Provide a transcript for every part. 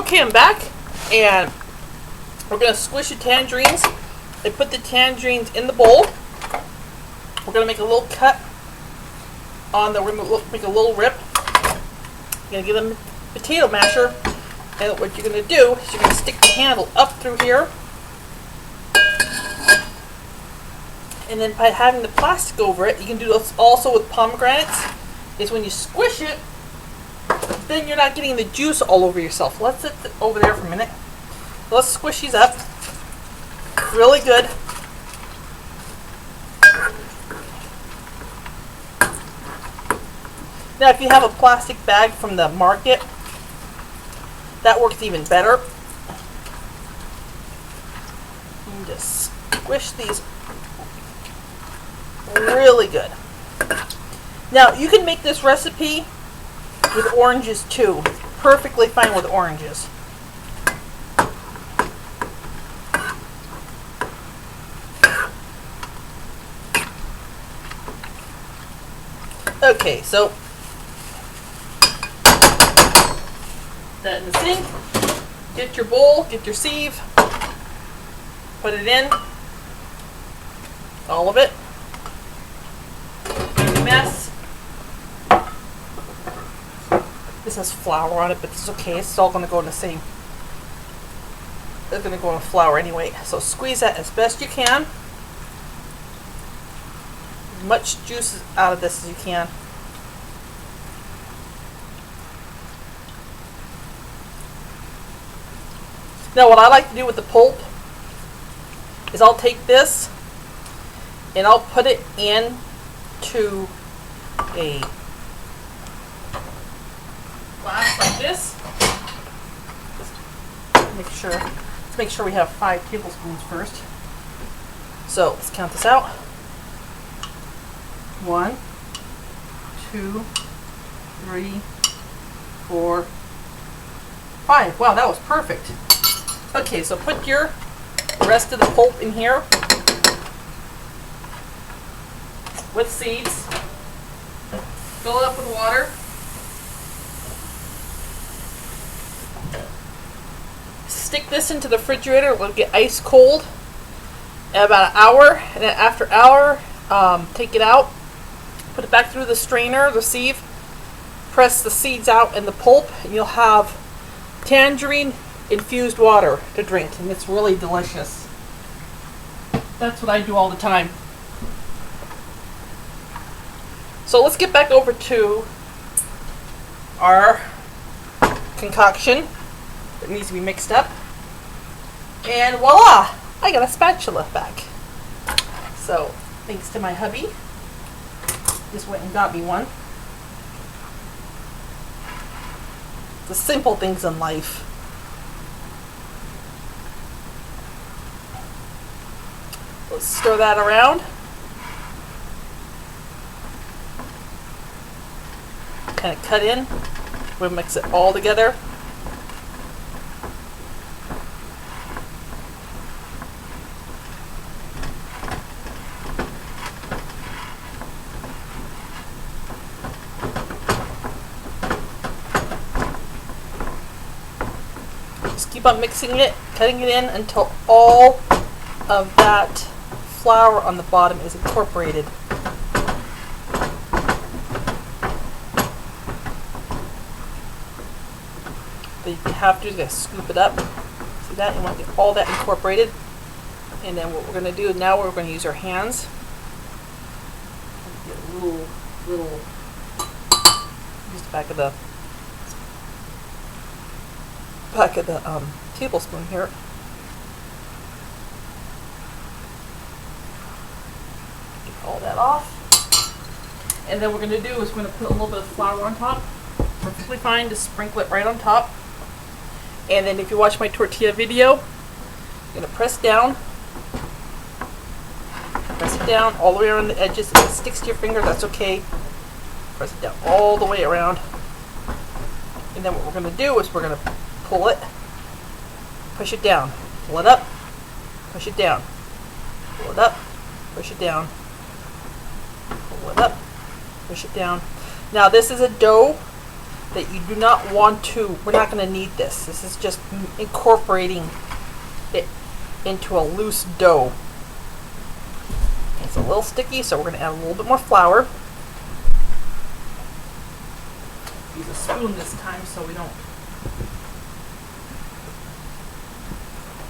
Okay, I'm back, and we're going to squish the tangerines. I put the tangerines in the bowl. We're going to make a little cut on the, we're going to make a little rip. You're going to give them a potato masher, and what you're going to do is you're going to stick the handle up through here, and then by having the plastic over it, you can do this also with pomegranates, is when you squish it, then you're not getting the juice all over yourself. Let's sit over there for a minute. Let's squish these up really good. Now if you have a plastic bag from the market, that works even better. You can just squish these really good. Now you can make this recipe with oranges too. Perfectly fine with oranges. Okay, so that in the sink. Get your bowl, get your sieve, put it in, all of it. Mess. This has flour on it, but it's okay. It's all going to go in the same. It's going to go in the flour anyway. So squeeze that as best you can. As much juice out of this as you can. Now what I like to do with the pulp is I'll take this and I'll put it into a glass like this. Let's make sure we have 5 tablespoons first. So let's count this out. 1, 2, 3, 4, 5. Wow, that was perfect. Okay, so put your rest of the pulp in here with seeds. Fill it up with water. Stick this into the refrigerator. It'll get ice cold in about an hour, and then after an hour, take it out. Put it back through the strainer, the sieve. Press the seeds out and the pulp, and you'll have tangerine infused water to drink, and it's really delicious. That's what I do all the time. So let's get back over to our concoction that needs to be mixed up, and voila, I got a spatula back. So thanks to my hubby, just went and got me one. The simple things in life. Let's stir that around. Kind of cut in. We'll mix it all together. Just keep on mixing it, cutting it in until all of that flour on the bottom is incorporated. But you have to just scoop it up. See that? You want to get all that incorporated. And then what we're going to do now, we're going to use our hands. Get a little, use the back of the tablespoon here. All that off, and then what we're going to do is we're going to put a little bit of flour on top. Perfectly fine, just sprinkle it right on top. And then if you watch my tortilla video, you're going to press it down all the way around the edges. If it sticks to your finger, that's okay. Press it down all the way around, and then what we're going to do is we're going to pull it, push it down, pull it up, push it down, pull it up, push it down, pull it up, push it down. Now this is a dough that you do not want to, we're not going to need this. This is just incorporating it into a loose dough. It's a little sticky, so we're going to add a little bit more flour. Use a spoon this time so we don't.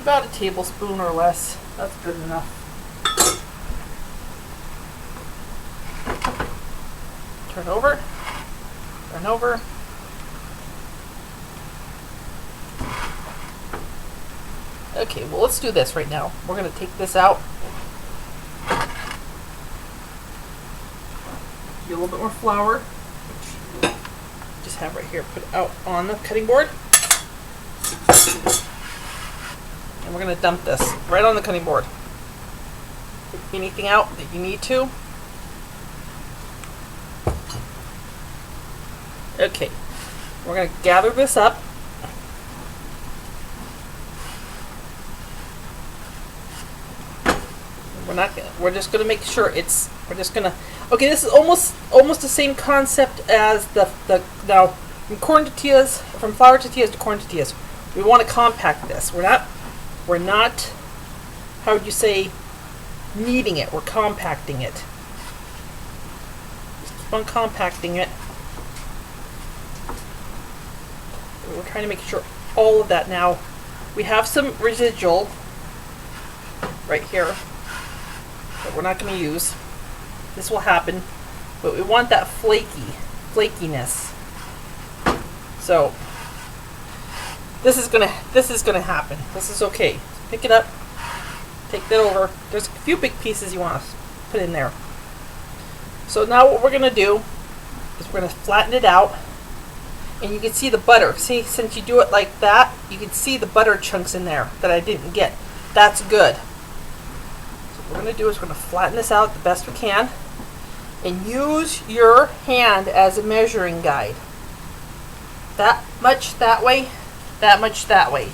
About a tablespoon or less. That's good enough. Turn over. Turn over. Okay, well, let's do this right now. We're going to take this out. Get a little bit more flour, which I just have right here. Put it out on the cutting board. And we're going to dump this right on the cutting board. Take anything out that you need to. Okay, we're going to gather this up. We're just going to make sure it's, okay, this is almost the same concept as now from corn tortillas, from flour tortillas to corn tortillas. We want to compact this. We're not, how would you say, kneading it. We're compacting it. Just keep on compacting it. We're trying to make sure all of that now. We have some residual right here that we're not going to use. This will happen, but we want that flakiness. So this is gonna happen. This is okay. Pick it up, take that over. There's a few big pieces you want to put in there. So now what we're gonna do is we're gonna flatten it out, and you can see the butter. See, since you do it like that, you can see the butter chunks in there that I didn't get. That's good. So what we're gonna do is we're gonna flatten this out the best we can, and use your hand as a measuring guide. That much that way, that much that way.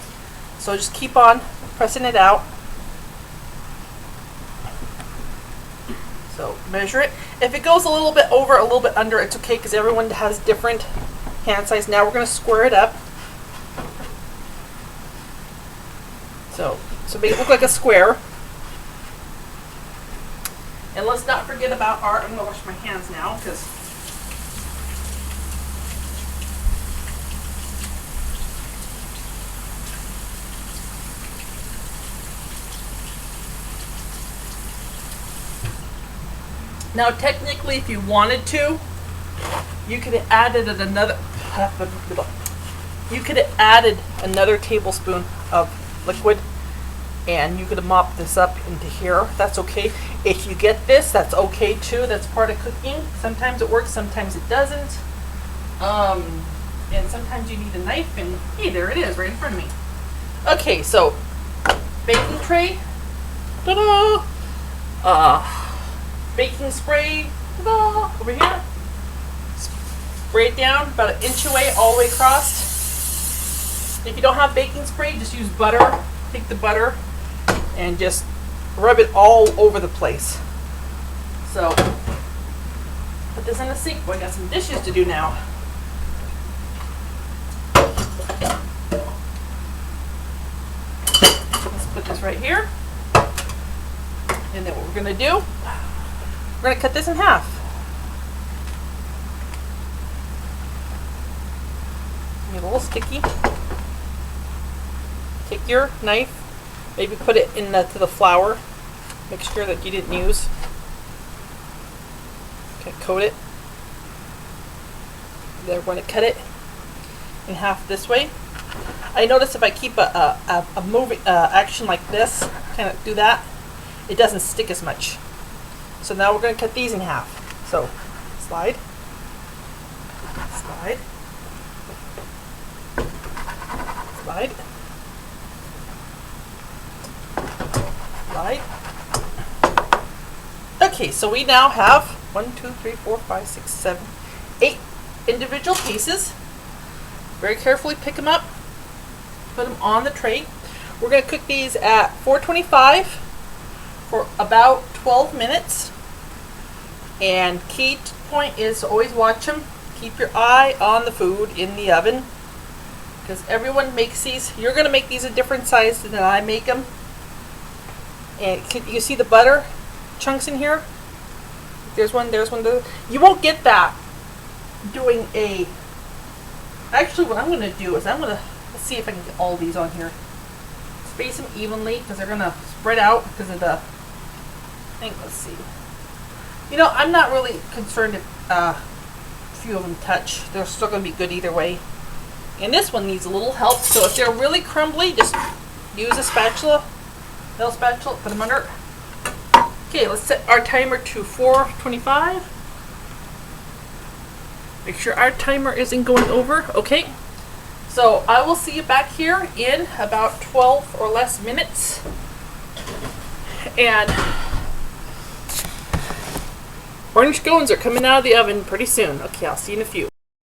So just keep on pressing it out. So measure it. If it goes a little bit over, a little bit under, it's okay, because everyone has different hand size. Now we're going to square it up. So make it look like a square. And let's not forget about I'm going to wash my hands now, because now technically, if you wanted to, you could have added another tablespoon of liquid, and you could have mopped this up into here. That's okay. If you get this, that's okay too. That's part of cooking. Sometimes it works, sometimes it doesn't. And sometimes you need a knife, and hey, there it is right in front of me. Okay, so baking tray. Ta-da! Baking spray. Ta-da! Over here. Spray it down about 1 inch away, all the way across. If you don't have baking spray, just use butter. Take the butter and just rub it all over the place. So put this in the sink. Boy, I got some dishes to do now. Let's put this right here. And then what we're going to do, we're going to cut this in half. Get a little sticky. Take your knife, maybe put it to the flour. Make sure that you didn't use. Okay, coat it. Then we're going to cut it in half this way. I notice if I keep a moving action like this, kind of do that, it doesn't stick as much. So now we're going to cut these in half. So slide, slide, slide, slide. Okay, so we now have 1, 2, 3, 4, 5, 6, 7, 8 individual pieces. Very carefully pick them up, put them on the tray. We're going to cook these at 425 for about 12 minutes. And key point is to always watch them. keep your eye on the food in the oven, because everyone makes these. You're going to make these a different size than I make them. And you see the butter chunks in here? There's one, there's one. You won't get that doing a... Actually, what I'm going to do is let's see if I can get all these on here. Space them evenly, because they're going to spread out because of the thing. Let's see. You know, I'm not really concerned if a few of them touch. They're still going to be good either way. And this one needs a little help, so if they're really crumbly, just use a spatula. Little spatula, put them under. Okay, let's set our timer to 4:25. Make sure our timer isn't going over. Okay, so I will see you back here in about 12 or less minutes. And orange scones are coming out of the oven pretty soon. Okay, I'll see you in a few.